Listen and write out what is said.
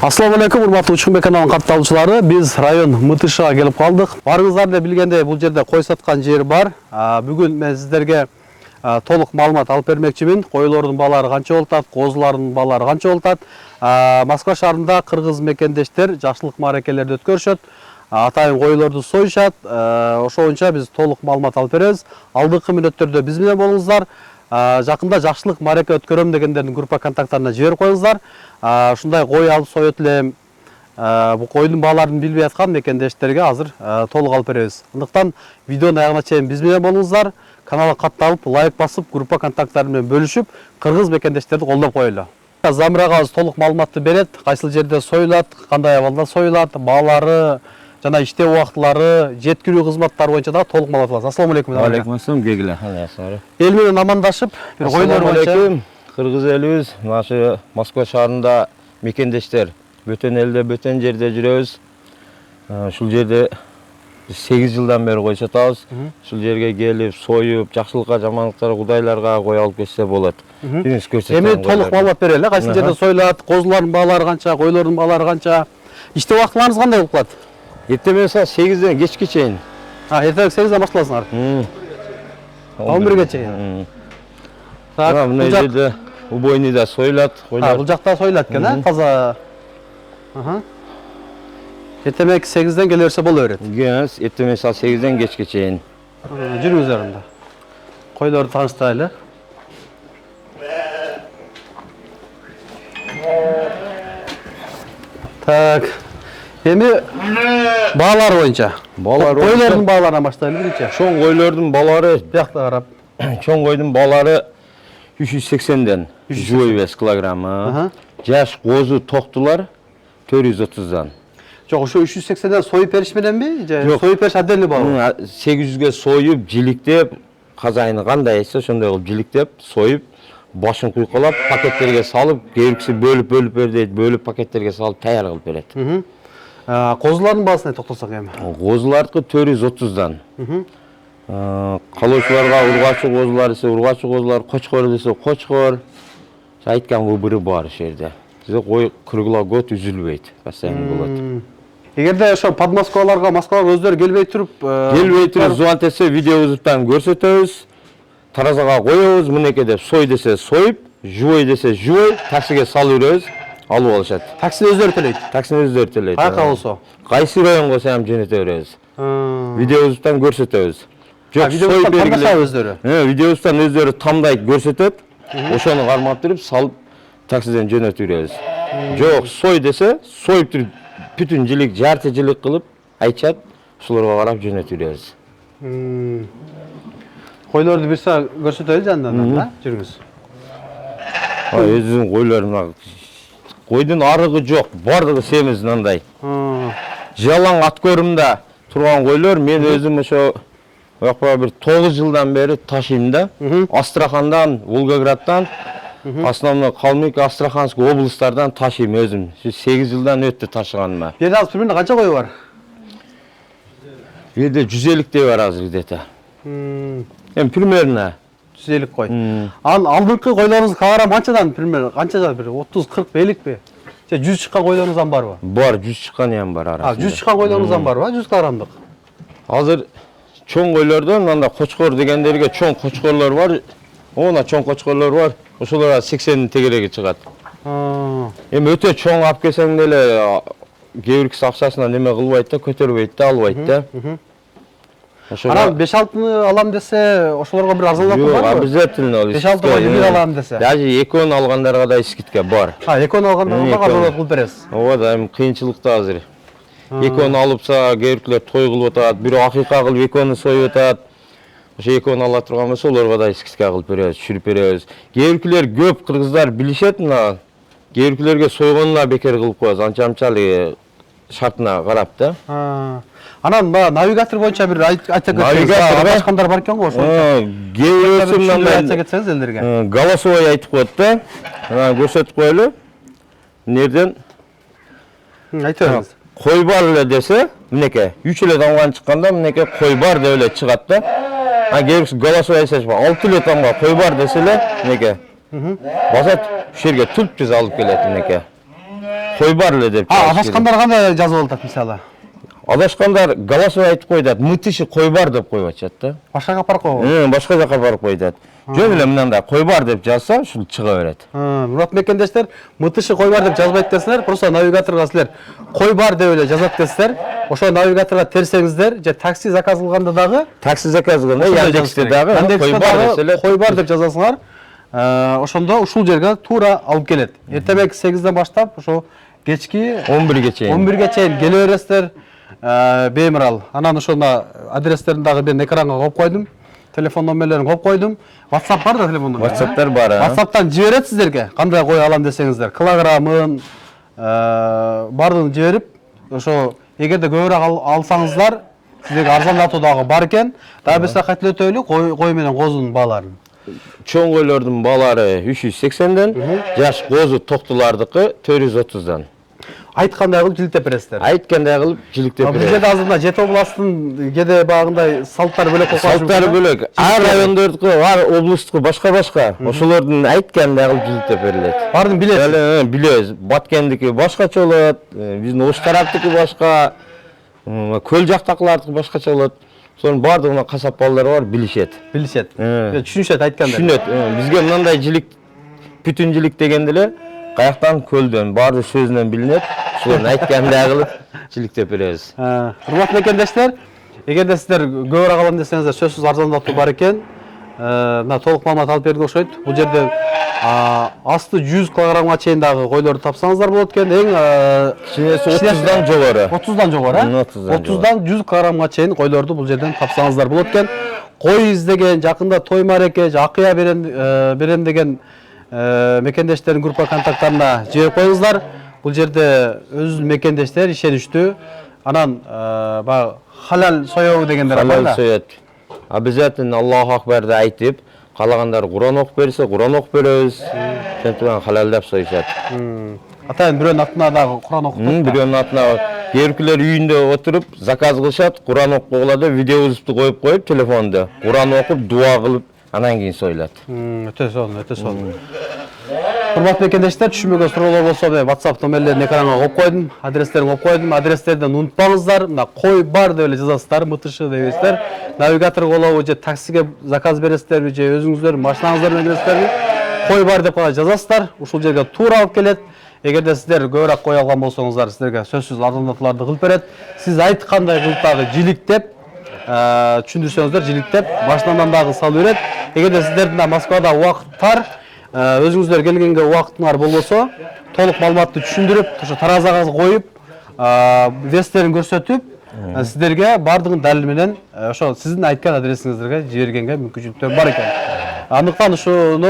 Assalamu алейкум, урматтуу Учкунбек каналынын катталуучулары. Биз район МТШга келип калдык. Барыңыздар да билгендей, бул жерде кой саткан жер бар. Бүгүн мен сиздерге толук маалымат алып бермекчимин. Койлордун баалары канча болуп атат, козулардын баалары канча болуп атат. Москва шаарында кыргыз мекендештер жакшылык мааракелерди өткөрүшөт. Атайын койлорду союшат. Ошо боюнча биз толук маалымат алып беребиз. Алдыңкы мүнөттөрдө биз менен болуңуздар. Жакында жакшылык маараке өткөрөм дегендердин группа контакттарына жиберип коюңуздар. Ушундай кой алып соёт элем. Бул койдун бааларын билбей аткан мекендештерге азыр толук алып беребиз. Андыктан видеонун аягына чейин биз менен болуңуздар. Каналга катталып, лайк басып, группа контакттары менен бөлүшүп, кыргыз мекендештерди колдоп коелу. Замир агабыз толук маалыматты берет. Кайсыл жерде союлат, кандай абалда союлат, баалары, жана иштөө убактылары, жеткирүү кызматтары боюнча да толук маалымат алабыз. Ассаламу алейкум. Алейкум ассалам, кегиле. Эл менен амандашып, Ассаламу алейкум. Кыргыз элибиз, нашы Москва шаарында мекендештер бөтөн элде, бөтөн жерде жүрөбүз. Ушул жерде 8 жылдан бери кой сатабыз. Ушул жерге келип, союп, жакшылыкка, жамандыктарга, кудайларга кой алып кетсе болот. Биз көрсөтөбүз. Эми толук маалымат берели. Кайсы жерде союлат, козулардын баалары канча, койлордун баалары канча? Иштөө убактыларыңыз кандай болуп калат? Эртең саат 8ден кечке чейин. Эртең 8ден башталасыңар. 11ге чейин. Так, мына жерде убойныйда союлат, койлор. Бул жакта союлат экен, таза. Эртең 8ден келе берсе боло берет. Эртең саат 8ден кечке чейин. Жүрүңүздөр анда. Койлорду тааныштайлы. Так. Эми баалар боюнча. Койлордун бааларынан баштайлы биринчи. Чоң койлордун баалары Биякта карап. Чоң койдун баалары 380ден, живой вес килограммы. Жаш козу токтулар 430дан. Жок, ошо 380ден союп бериш мененби? Же союп бериш отдельный баалы? 800ге союп, жиликтеп, казайыны кандай эсе ошондой кылып жиликтеп, союп, башын куйкалап, пакеттерге салып, кээбиркиси бөлүп бер дейт, бөлүп пакеттерге салып таяр кылып берет. Козулардын баасына токтолсок эми. Козулардыкы 430дан. Калоочуларга ургачы козулар десе, ургачы козулар, кочкор десе, кочкор. Айткан выборы бар ошол жерде. Бизде кой круглогодь үзүлбөйт, постоянно болот. Эгерде ошо подмоскваларга, Москвага өздөрү келбей туруп, звонок этсе, видеобуздан көрсөтөбүз. Таразага коебуз, мынеке деп сой десе союп, живой десе живой, таксиге салып беребиз, алып алышат. Таксини өздөрү төлөйт. Таксини өздөрү төлөйт. Каяка болсо? Кайсы районго сам жөнөтө беребиз. Видеобуздан көрсөтөбүз. Жок, видеобуздан тандашат өздөрү. Видеобуздан өздөрү тандайт, көрсөтөт. Ошону кармап туруп, салып таксиден жөнөтүп беребиз. Жок, сой десе, союп туруп, бүтүн жилик, жарты жилик кылып айтышат, ушуларга карап жөнөтүп беребиз. Койлорду бирсе көрсөтөлү жанынан, да? Жүрүңүз. Өзүнүн койлоруна койдун арыгы жок, бардыгы семиз мындай. Жалаң ат көрүмдө турган койлор мен өзүм ошо Оякпа бир 9 жылдан бери ташыйм да. Астрахандан, Волгограддан, основной Калмык, Астраханский областардан ташыйм өзүм. 8 жылдан өттү ташыганыма. Бу жерде азыр примерно канча кой бар? Бу жерде 150дей бар азыр где-то. Эми примерно 150 кой. Алдыңкы койлорубуз каларам канчадан примерно, канча бир 30-40 беликпи? Же 100 чыккан койлорубуздан барбы? Бар, 100 чыккан эми бар арасында. 100 чыккан койлорубуздан барбы? 100 килограммдык. Азыр чоң койлордон мында кочкор дегендерге чоң кочкорлор бар. Она чоң кочкорлор бар. Ошолорга 80дин тегереги чыгат. Эми өтө чоң алып келсең деле кээбиркиси акчасына неме кылбайт да, көтөрбөйт да, албайт да. Анан 5-6-ны алам десе, ошолорго бир арзандатуу барбы? Обязательно. 5-6 койду бир алам десе. Даже 2 алгандарга да скидка бар. 2 алгандарга да арзандатуу кылып бересиз. Ооба да, эми кыйынчылыкта азыр. 2 алыпса, кээбиркилер той кылып атат, бирөө акыйка кылып 2 союп атат. Ошо 2 ала турган болсо, олорго да скидка кылып беребиз, түшүрүп беребиз. Кээбиркилер көп кыргыздар билишет мына. Кээбиркилерге сойгонуна бекер кылып коебуз, анча-мынчалык шартына карап да. Анан навигатор боюнча бир айтып кетсеңиз, адашкандар бар экен го ошо. Кээбирөөсү мындай айтып кетсеңиз элдерге. Голосовой айтып коет да. Көрсөтүп коелу. Нерден? Айтып бериңиз. Кой бар эле десе, мынеке 3 эле тамган чыкканда мынеке кой бар деп эле чыгат да. Кээбиркиси голосовой айтса, 6 эле тамга кой бар десе эле, мынеке. Басат, ушерге түп түз алып келет мынеке. кой бар эле деп. Адашкандар кандай жазып алат мисалы? Адашкандар голосовой айтып коюшат, мытышы кой бар деп коюп атышат да. Башкага барып койгон. Башка жака барып коюшат. Жөн эле мындай кой бар деп жазса, ушул чыга берет. Мурат мекендештер, мытышы кой бар деп жазбайт десеңер, просто навигаторго силер кой бар деп эле жазат десеңер, ошо навигаторго терсеңиздер, же такси заказ кылганда дагы, Такси заказ кылганда Яндексте дагы кой бар деп жазасыңар. Ошондо ушул жерге туура алып келет. Эртемек 8ден баштап ошо кечки 11ге чейин. 11ге чейин келе бересиздер. Беймирал. Анан ошондо адрестерин дагы мен экранга коюп койдум. Телефон номерлерин коюп койдум. WhatsApp бар да телефон номер. WhatsApp'тар бар. WhatsApp'тан жиберет сиздерге. Кандай кой алам десеңиздер, килограммын бардыгын жиберип, ошо эгерде көбүрөөк алсаңыздар, сиздерге арзандатуу дагы бар экен. Дагы биз кайтылөтөлү кой менен козунун бааларын. Чоң койлордун баалары 380ден, жаш козу токтулардыкы 430дан. Айткандай кылып жиликтеп бересиздер. Айткандай кылып жиликтеп берет. Бул жерде азыр мына Жети областын кеде багындай салттары бөлөк болуп калышы. Салттары бөлөк. Ар райондордуку, ар облусттуку башка-башка. Ошолордун айткандай кылып жиликтеп берилет. Баарын билесиз. Билебиз. Баткендики башкача болот, биздин Ош тараптыкы башка, көл жактакылардыкы башкача болот. Сонун бардыгына касап балдар бар, билишет. Билишет. Түшүнүшөт айтканда. Түшүнөт. Бизге мындай жилик, бүтүн жилик дегенде эле каяктан көлдөн баарды сөзүнөн билинет. Ошолордун айткандай кылып жиликтеп беребиз. Урматтуу мекендештер, эгерде сиздер көбүрөөк алам десеңиздер, сөзсүз арзандатуу бар экен. Мына толук маалымат алып берди окшойт. Бул жерде асты 100 килограммга чейин дагы койлорду тапсаңыздар болот экен. Эң кичинеси 30дан жогору. 30дан жогору, 30дан 100 килограммга чейин койлорду бул жерден тапсаңыздар болот экен. Кой издеген, жакында той мареке, акыя берем деген мекендештердин группа контакттарына жиберип коюңуздар. Бул жерде өз мекендештер ишеничтүү. Анан баягы халал соёбу дегендер бар да. Халал соёт. Обязательно Аллаху акбарды айтып, калагандар Куран окуп берсе, Куран окуп беребиз. Ошентип халалдап союшат. Атайын бирөөнүн атына дагы Куран окуп берет. Бирөөнүн атына кээбиркилер үйүндө отуруп, заказ кылышат, Куран окуп койгула да, видеобузду коюп телефонду. Куран окуп, дуа кылып, анан кийин союлат. Өтө сонун, өтө сонун. Урматтуу мекендештер, түшүнбөгөн суроолор болсо WhatsApp номерлерин экранга коюп койдум, адрестерин коюп койдум. Адрестерден унутпаңыздар. Мына кой бар деп эле жазасыздар, мытышы дебейсиздер. Навигатор болобу же таксиге заказ бересиздерби же өзүңүздөр машинаңыздар менен келесиздерби? Кой бар деп гана жазасыздар. Ушул жерге туура алып келет. Эгерде сиздер көбүрөөк кой алган болсоңуздар, сиздерге сөзсүз арзандатууларды кылып берет. Сиз айткандай кылып дагы жиликтеп, түшүндүрсөңүздөр жиликтеп, башынан дагы салып берет. Эгерде сиздердин да Москвада убакыт бар, өзүңүздөр келгенге убактыңар болбосо, толук маалыматты түшүндүрүп, ошо таразага коюп, вестерин көрсөтүп, сиздерге бардыгын далил менен ошо сиздин айткан адресиңиздерге жибергенге мүмкүнчүлүктөр бар экен. Андыктан ушуну